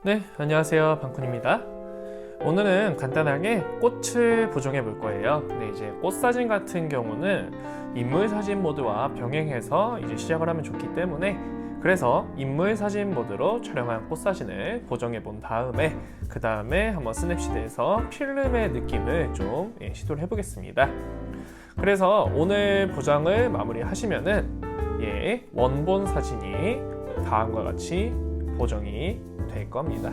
네, 안녕하세요. 방쿤입니다. 오늘은 간단하게 꽃을 보정해 볼 거예요. 근데 이제 꽃 사진 같은 경우는 인물 사진 모드와 병행해서 이제 시작을 하면 좋기 때문에 그래서 인물 사진 모드로 촬영한 꽃 사진을 보정해 본 다음에 그 다음에 한번 스냅시드에서 필름의 느낌을 좀 시도를 해보겠습니다. 그래서 오늘 보정을 마무리 하시면은 원본 사진이 다음과 같이 보정이 될 겁니다.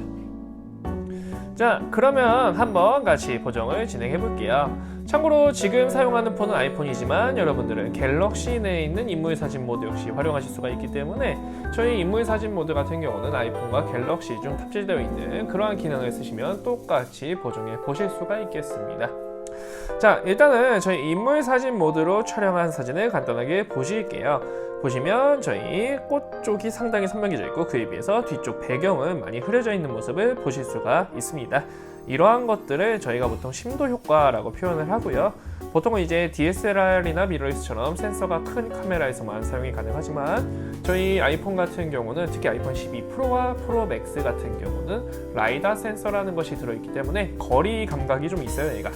자, 그러면 한번 같이 보정을 진행해 볼게요. 참고로 지금 사용하는 폰은 아이폰이지만 여러분들은 갤럭시 내에 있는 인물 사진 모드 역시 활용하실 수가 있기 때문에 저희 인물 사진 모드 같은 경우는 아이폰과 갤럭시 중 탑재되어 있는 그러한 기능을 쓰시면 똑같이 보정해 보실 수가 있겠습니다. 자, 일단은 저희 인물 사진 모드로 촬영한 사진을 간단하게 보실게요. 보시면 저희 꽃 쪽이 상당히 선명해져 있고 그에 비해서 뒤쪽 배경은 많이 흐려져 있는 모습을 보실 수가 있습니다. 이러한 것들을 저희가 보통 심도 효과라고 표현을 하고요. 보통은 이제 DSLR이나 미러리스처럼 센서가 큰 카메라에서만 사용이 가능하지만 저희 아이폰 같은 경우는 특히 아이폰 12 프로와 프로 맥스 같은 경우는 라이다 센서라는 것이 들어있기 때문에 거리 감각이 좀 있어요, 얘가.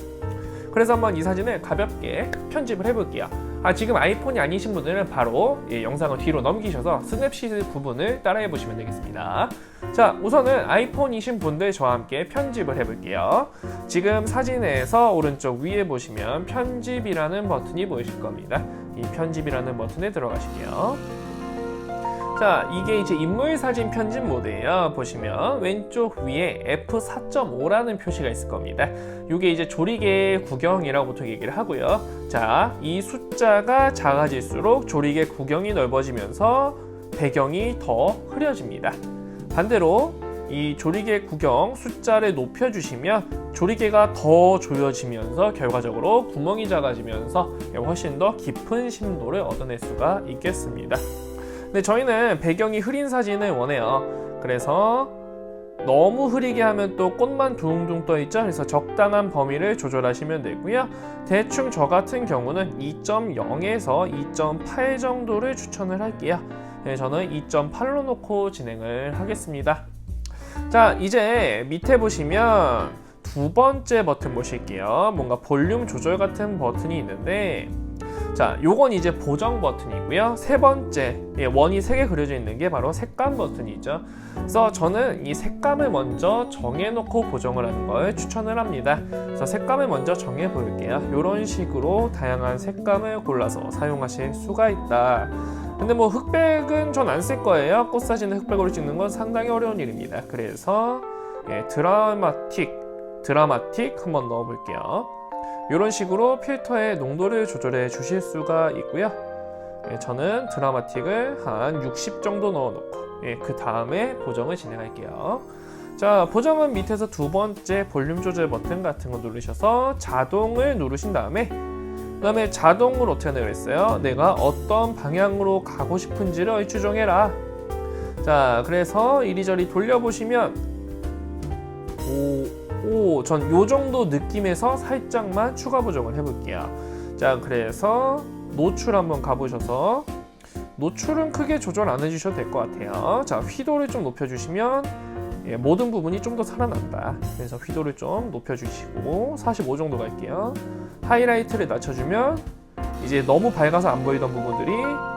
그래서 한번 이 사진을 가볍게 편집을 해볼게요. 지금 아이폰이 아니신 분들은 바로 영상을 뒤로 넘기셔서 스냅시드 부분을 따라해 보시면 되겠습니다. 자, 우선은 아이폰이신 분들 저와 함께 편집을 해볼게요. 지금 사진에서 오른쪽 위에 보시면 편집이라는 버튼이 보이실 겁니다. 이 편집이라는 버튼에 들어가실게요. 자, 이게 이제 인물 사진 편집 모드예요. 보시면 왼쪽 위에 F4.5라는 표시가 있을 겁니다. 이게 이제 조리개 구경이라고 보통 얘기를 하고요. 자, 이 숫자가 작아질수록 조리개 구경이 넓어지면서 배경이 더 흐려집니다. 반대로 이 조리개 구경 숫자를 높여주시면 조리개가 더 조여지면서 결과적으로 구멍이 작아지면서 훨씬 더 깊은 심도를 얻어낼 수가 있겠습니다. 근데 저희는 배경이 흐린 사진을 원해요. 그래서 너무 흐리게 하면 또 꽃만 둥둥 떠 있죠. 그래서 적당한 범위를 조절하시면 되고요. 대충 저 같은 경우는 2.0에서 2.8 정도를 추천을 할게요. 저는 2.8로 놓고 진행을 하겠습니다. 자, 이제 밑에 보시면 두 번째 버튼 보실게요. 뭔가 볼륨 조절 같은 버튼이 있는데 자, 요건 이제 보정 버튼이고요. 세 번째, 원이 3개 그려져 있는 게 바로 색감 버튼이죠. 그래서 저는 이 색감을 먼저 정해놓고 보정을 하는 걸 추천을 합니다. 그래서 색감을 먼저 정해 볼게요. 이런 식으로 다양한 색감을 골라서 사용하실 수가 있다. 근데 뭐 흑백은 전 안 쓸 거예요. 꽃 사진을 흑백으로 찍는 건 상당히 어려운 일입니다. 그래서 드라마틱 한번 넣어 볼게요. 이런 식으로 필터의 농도를 조절해 주실 수가 있고요. 저는 드라마틱을 한 60 정도 넣어놓고 그 다음에 보정을 진행할게요. 자, 보정은 밑에서 두 번째 볼륨 조절 버튼 같은 거 누르셔서 자동을 누르신 다음에 그 다음에 자동으로 어떻게 하냐고 했어요. 내가 어떤 방향으로 가고 싶은지를 추정해라. 자, 그래서 이리저리 돌려보시면 전 요 정도 느낌에서 살짝만 추가 보정을 해볼게요. 자, 그래서 노출 한번 가보셔서 노출은 크게 조절 안 해주셔도 될 것 같아요. 자, 휘도를 좀 높여주시면 모든 부분이 좀 더 살아난다. 그래서 휘도를 좀 높여주시고 45 정도 갈게요. 하이라이트를 낮춰주면 이제 너무 밝아서 안 보이던 부분들이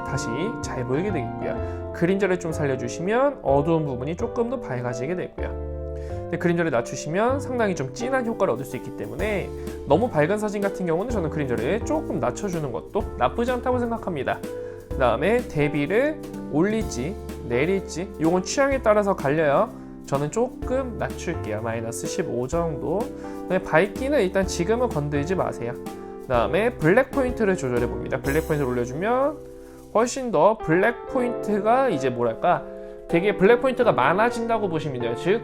다시 잘 보이게 되겠고요. 그림자를 좀 살려주시면 어두운 부분이 조금 더 밝아지게 되고요. 그림자를 낮추시면 상당히 좀 진한 효과를 얻을 수 있기 때문에 너무 밝은 사진 같은 경우는 저는 그림자를 조금 낮춰주는 것도 나쁘지 않다고 생각합니다. 그 다음에 대비를 올릴지 내릴지 이건 취향에 따라서 갈려요. 저는 조금 낮출게요. 마이너스 15 정도. 밝기는 일단 지금은 건들지 마세요. 그 다음에 블랙 포인트를 조절해 봅니다. 블랙 포인트를 올려주면 훨씬 더 블랙 포인트가 이제 뭐랄까 되게 블랙 포인트가 많아진다고 보시면 돼요. 즉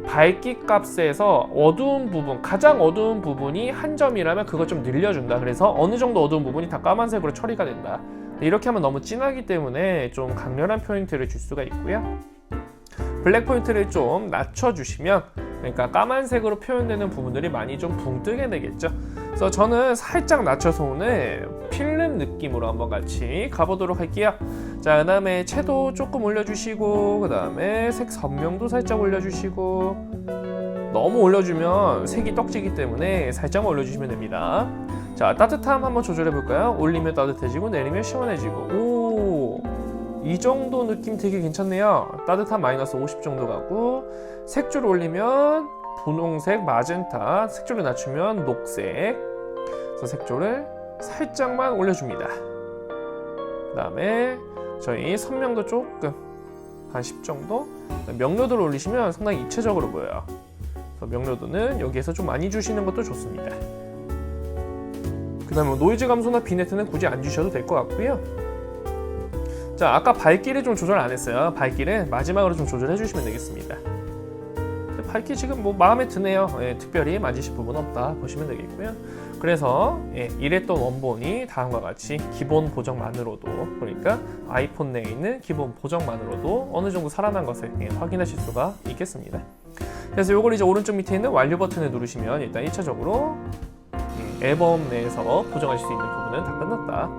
밝기 값에서 어두운 부분, 가장 어두운 부분이 한 점이라면 그거 좀 늘려준다. 그래서 어느 정도 어두운 부분이 다 까만색으로 처리가 된다. 이렇게 하면 너무 진하기 때문에 좀 강렬한 포인트를 줄 수가 있고요. 블랙 포인트를 좀 낮춰주시면 그러니까 까만색으로 표현되는 부분들이 많이 좀 붕 뜨게 되겠죠. 그래서 저는 살짝 낮춰서 오늘 필름 느낌으로 한번 같이 가보도록 할게요. 자, 그 다음에 채도 조금 올려주시고, 그 다음에 색 선명도 살짝 올려주시고, 너무 올려주면 색이 떡지기 때문에 살짝만 올려주시면 됩니다. 자, 따뜻함 한번 조절해 볼까요? 올리면 따뜻해지고 내리면 시원해지고. 오, 이 정도 느낌 되게 괜찮네요. 따뜻함 마이너스 50 정도 가고, 색줄 올리면 분홍색, 마젠타, 색줄을 낮추면 녹색. 그래서 색조를 살짝만 올려줍니다. 그 다음에 저희 선명도 조금 한 10 정도, 명료도를 올리시면 상당히 입체적으로 보여요. 그래서 명료도는 여기에서 좀 많이 주시는 것도 좋습니다. 그 다음에 노이즈 감소나 비네트는 굳이 안 주셔도 될 것 같고요. 자, 아까 밝기를 좀 조절 안 했어요. 밝기를 마지막으로 좀 조절해 주시면 되겠습니다. 밝기 지금 뭐 마음에 드네요. 예, 특별히 만지실 부분 없다 보시면 되겠고요. 그래서 이랬던 원본이 다음과 같이 기본 보정만으로도, 그러니까 아이폰 내에 있는 기본 보정만으로도 어느 정도 살아난 것을 확인하실 수가 있겠습니다. 그래서 이걸 이제 오른쪽 밑에 있는 완료 버튼을 누르시면 일단 1차적으로 앨범 내에서 보정하실 수 있는 부분은 다 끝났다.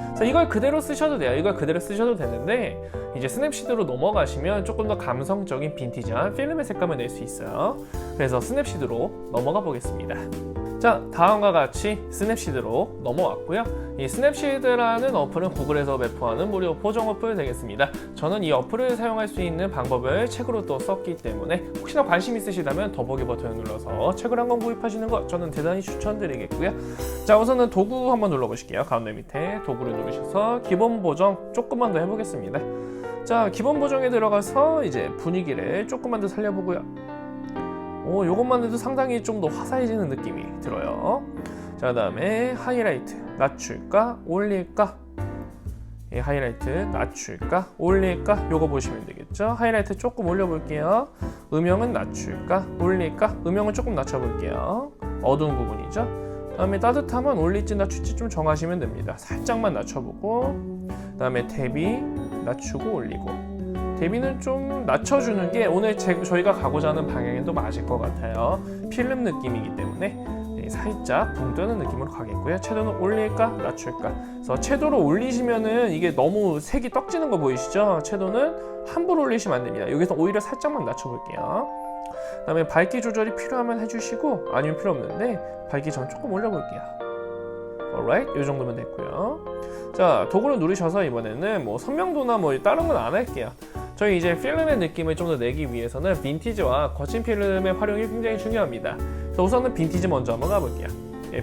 그래서 이걸 그대로 쓰셔도 돼요. 이걸 그대로 쓰셔도 되는데 이제 스냅시드로 넘어가시면 조금 더 감성적인 빈티지한 필름의 색감을 낼 수 있어요. 그래서 스냅시드로 넘어가 보겠습니다. 자, 다음과 같이 스냅시드로 넘어왔고요. 이 스냅시드라는 어플은 구글에서 배포하는 무료 보정 어플 되겠습니다. 저는 이 어플을 사용할 수 있는 방법을 책으로 또 썼기 때문에 혹시나 관심 있으시다면 더보기 버튼을 눌러서 책을 한 권 구입하시는 거 저는 대단히 추천드리겠고요. 자, 우선은 도구 한번 눌러보실게요. 가운데 밑에 도구를 누르셔서 기본 보정 조금만 더 해보겠습니다. 자, 기본 보정에 들어가서 이제 분위기를 조금만 더 살려보고요. 요것만 해도 상당히 좀 더 화사해지는 느낌이 들어요. 자, 그 다음에 하이라이트 낮출까 올릴까, 하이라이트 낮출까 올릴까, 요거 보시면 되겠죠. 하이라이트 조금 올려볼게요. 음영은 낮출까 올릴까, 음영은 조금 낮춰볼게요. 어두운 부분이죠. 그 다음에 따뜻함은 올릴지 낮출지 좀 정하시면 됩니다. 살짝만 낮춰보고, 그 다음에 대비 낮추고 올리고. 대비는 좀 낮춰주는 게 오늘 저희가 가고자 하는 방향에도 맞을 것 같아요. 필름 느낌이기 때문에 살짝 붕 뜨는 느낌으로 가겠고요. 채도는 올릴까 낮출까. 그래서 채도를 올리시면은 이게 너무 색이 떡지는 거 보이시죠? 채도는 함부로 올리시면 안 됩니다. 여기서 오히려 살짝만 낮춰볼게요. 그 다음에 밝기 조절이 필요하면 해주시고, 아니면 필요 없는데 밝기 전 조금 올려볼게요. alright, 이 정도면 됐고요. 자, 도구를 누르셔서 이번에는 뭐 선명도나 뭐 다른 건 안 할게요. 저희 이제 필름의 느낌을 좀 더 내기 위해서는 빈티지와 거친 필름의 활용이 굉장히 중요합니다. 그래서 우선은 빈티지 먼저 한번 가볼게요.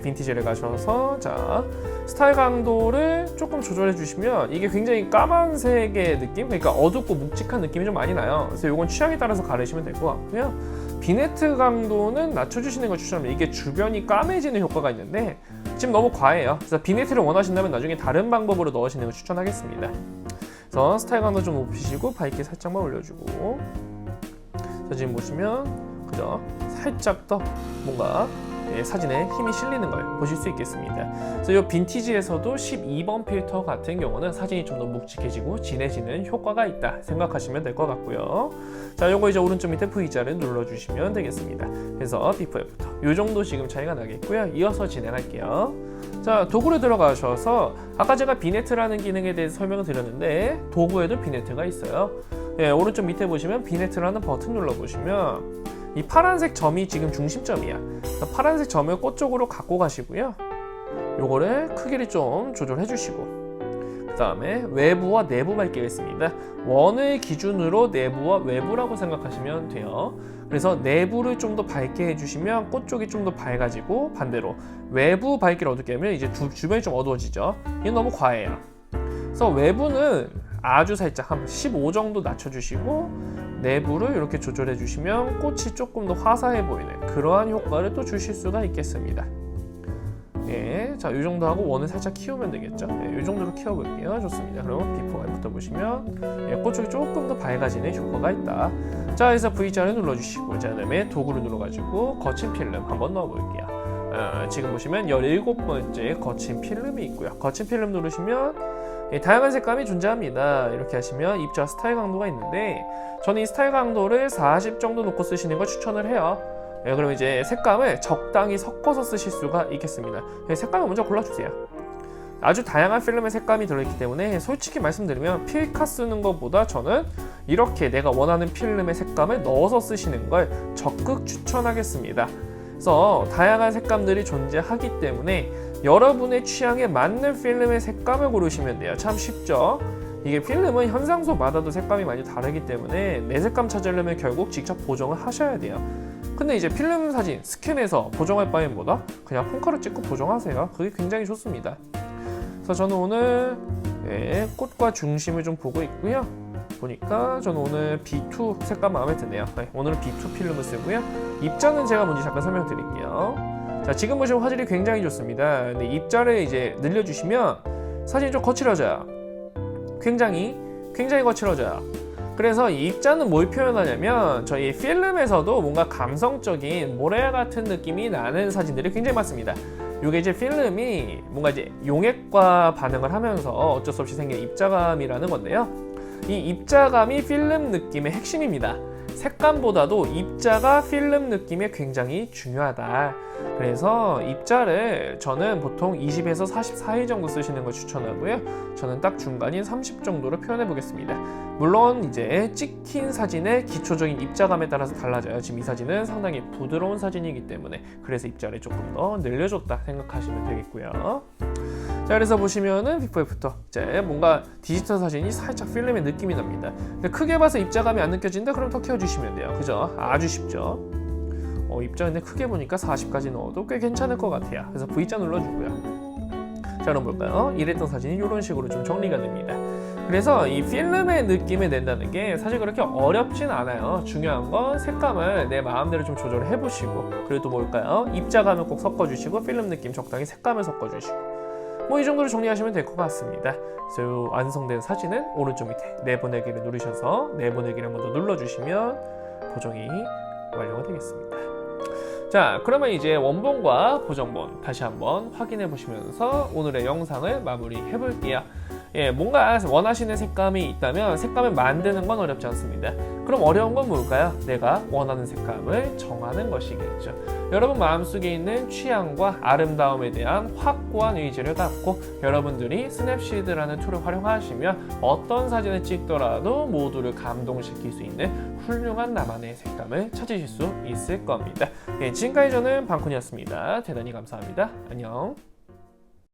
빈티지를 가셔서, 자, 스타일 강도를 조금 조절해 주시면 이게 굉장히 까만색의 느낌, 그러니까 어둡고 묵직한 느낌이 좀 많이 나요. 그래서 이건 취향에 따라서 가르시면 될 것 같고요. 비네트 강도는 낮춰주시는 걸 추천합니다. 이게 주변이 까매지는 효과가 있는데 지금 너무 과해요. 그래서 비네트를 원하신다면 나중에 다른 방법으로 넣으시는 걸 추천하겠습니다. 그래서 스타일 강도 좀 높이시고 밝기 살짝만 올려주고. 자, 지금 보시면 그죠? 살짝 더 뭔가 사진에 힘이 실리는 걸 보실 수 있겠습니다. 그래서 이 빈티지에서도 12번 필터 같은 경우는 사진이 좀 더 묵직해지고 진해지는 효과가 있다 생각하시면 될 것 같고요. 자, 요거 이제 오른쪽 밑에 V자를 눌러주시면 되겠습니다. 그래서 비포 애프터 요 정도 지금 차이가 나겠고요. 이어서 진행할게요. 자, 도구로 들어가셔서 아까 제가 비네트라는 기능에 대해서 설명을 드렸는데 도구에도 비네트가 있어요. 오른쪽 밑에 보시면 비네트라는 버튼 눌러보시면 이 파란색 점이 지금 중심점이야. 파란색 점을 꽃 쪽으로 갖고 가시고요. 요거를 크기를 좀 조절해 주시고, 그 다음에 외부와 내부 밝기가 있습니다. 원을 기준으로 내부와 외부라고 생각하시면 돼요. 그래서 내부를 좀 더 밝게 해주시면 꽃 쪽이 좀 더 밝아지고, 반대로 외부 밝기를 어둡게 하면 이제 주변이 좀 어두워지죠. 이건 너무 과해요. 그래서 외부는 아주 살짝 한 15 정도 낮춰주시고, 내부를 이렇게 조절해 주시면 꽃이 조금 더 화사해 보이는 그러한 효과를 또 주실 수가 있겠습니다. 자, 이 정도 하고 원을 살짝 키우면 되겠죠. 이 정도로 키워볼게요. 좋습니다. 그럼 비포가 붙어 보시면 꽃 쪽이 조금 더 밝아지는 효과가 있다. 자, 그래서 V자를 눌러주시고, 자, 그다음에 도구를 눌러가지고 거친 필름 한번 넣어볼게요. 지금 보시면 17번째 거친 필름이 있고요. 거친 필름 누르시면 다양한 색감이 존재합니다. 이렇게 하시면 입자 스타일 강도가 있는데 저는 이 스타일 강도를 40 정도 놓고 쓰시는 걸 추천을 해요. 그럼 이제 색감을 적당히 섞어서 쓰실 수가 있겠습니다. 색감을 먼저 골라주세요. 아주 다양한 필름의 색감이 들어있기 때문에 솔직히 말씀드리면 필카 쓰는 것보다 저는 이렇게 내가 원하는 필름의 색감을 넣어서 쓰시는 걸 적극 추천하겠습니다. 그래서 다양한 색감들이 존재하기 때문에 여러분의 취향에 맞는 필름의 색감을 고르시면 돼요. 참 쉽죠? 이게 필름은 현상소마다도 색감이 많이 다르기 때문에 내 색감 찾으려면 결국 직접 보정을 하셔야 돼요. 근데 이제 필름 사진 스캔해서 보정할 바엔 뭐다? 그냥 폰카로 찍고 보정하세요. 그게 굉장히 좋습니다. 그래서 저는 오늘 꽃과 중심을 좀 보고 있고요. 보니까 저는 오늘 B2 색감 마음에 드네요. 오늘은 B2 필름을 쓰고요. 입자는 제가 뭔지 잠깐 설명드릴게요. 자, 지금 보시면 화질이 굉장히 좋습니다. 근데 입자를 이제 늘려주시면 사진이 좀 거칠어져요. 굉장히 거칠어져요. 그래서 이 입자는 뭘 표현하냐면 저희 필름에서도 뭔가 감성적인 모래 같은 느낌이 나는 사진들이 굉장히 많습니다. 이게 이제 필름이 뭔가 이제 용액과 반응을 하면서 어쩔 수 없이 생긴 입자감이라는 건데요. 이 입자감이 필름 느낌의 핵심입니다. 색감보다도 입자가 필름 느낌에 굉장히 중요하다. 그래서 입자를 저는 보통 20에서 44일 정도 쓰시는 걸 추천하고요. 저는 딱 중간인 30 정도로 표현해 보겠습니다. 물론 이제 찍힌 사진의 기초적인 입자감에 따라서 달라져요. 지금 이 사진은 상당히 부드러운 사진이기 때문에 그래서 입자를 조금 더 늘려줬다 생각하시면 되겠고요. 자, 그래서 보시면은 비포 애프터 이제 뭔가 디지털 사진이 살짝 필름의 느낌이 납니다. 근데 크게 봐서 입자감이 안 느껴진다? 그럼 더 키워주시면 돼요. 그죠? 아주 쉽죠? 입자 근데 크게 보니까 40까지 넣어도 꽤 괜찮을 것 같아요. 그래서 V자 눌러주고요. 자, 그럼 볼까요? 이랬던 사진이 이런 식으로 좀 정리가 됩니다. 그래서 이 필름의 느낌을 낸다는 게 사실 그렇게 어렵진 않아요. 중요한 건 색감을 내 마음대로 좀 조절을 해보시고, 그리고 또 뭘까요? 입자감을 꼭 섞어주시고 필름 느낌 적당히 색감을 섞어주시고, 뭐 이 정도로 정리하시면 될 것 같습니다. 그래서 완성된 사진은 오른쪽 밑에 내보내기를 누르셔서 내보내기를 한번 더 눌러주시면 보정이 완료가 되겠습니다. 자, 그러면 이제 원본과 보정본 다시 한번 확인해 보시면서 오늘의 영상을 마무리해 볼게요. 뭔가 원하시는 색감이 있다면 색감을 만드는 건 어렵지 않습니다. 그럼 어려운 건 뭘까요? 내가 원하는 색감을 정하는 것이겠죠. 여러분 마음속에 있는 취향과 아름다움에 대한 확고한 의지를 갖고 여러분들이 스냅시드라는 툴을 활용하시면 어떤 사진을 찍더라도 모두를 감동시킬 수 있는 훌륭한 나만의 색감을 찾으실 수 있을 겁니다. 지금까지 저는 방쿤이었습니다. 대단히 감사합니다. 안녕.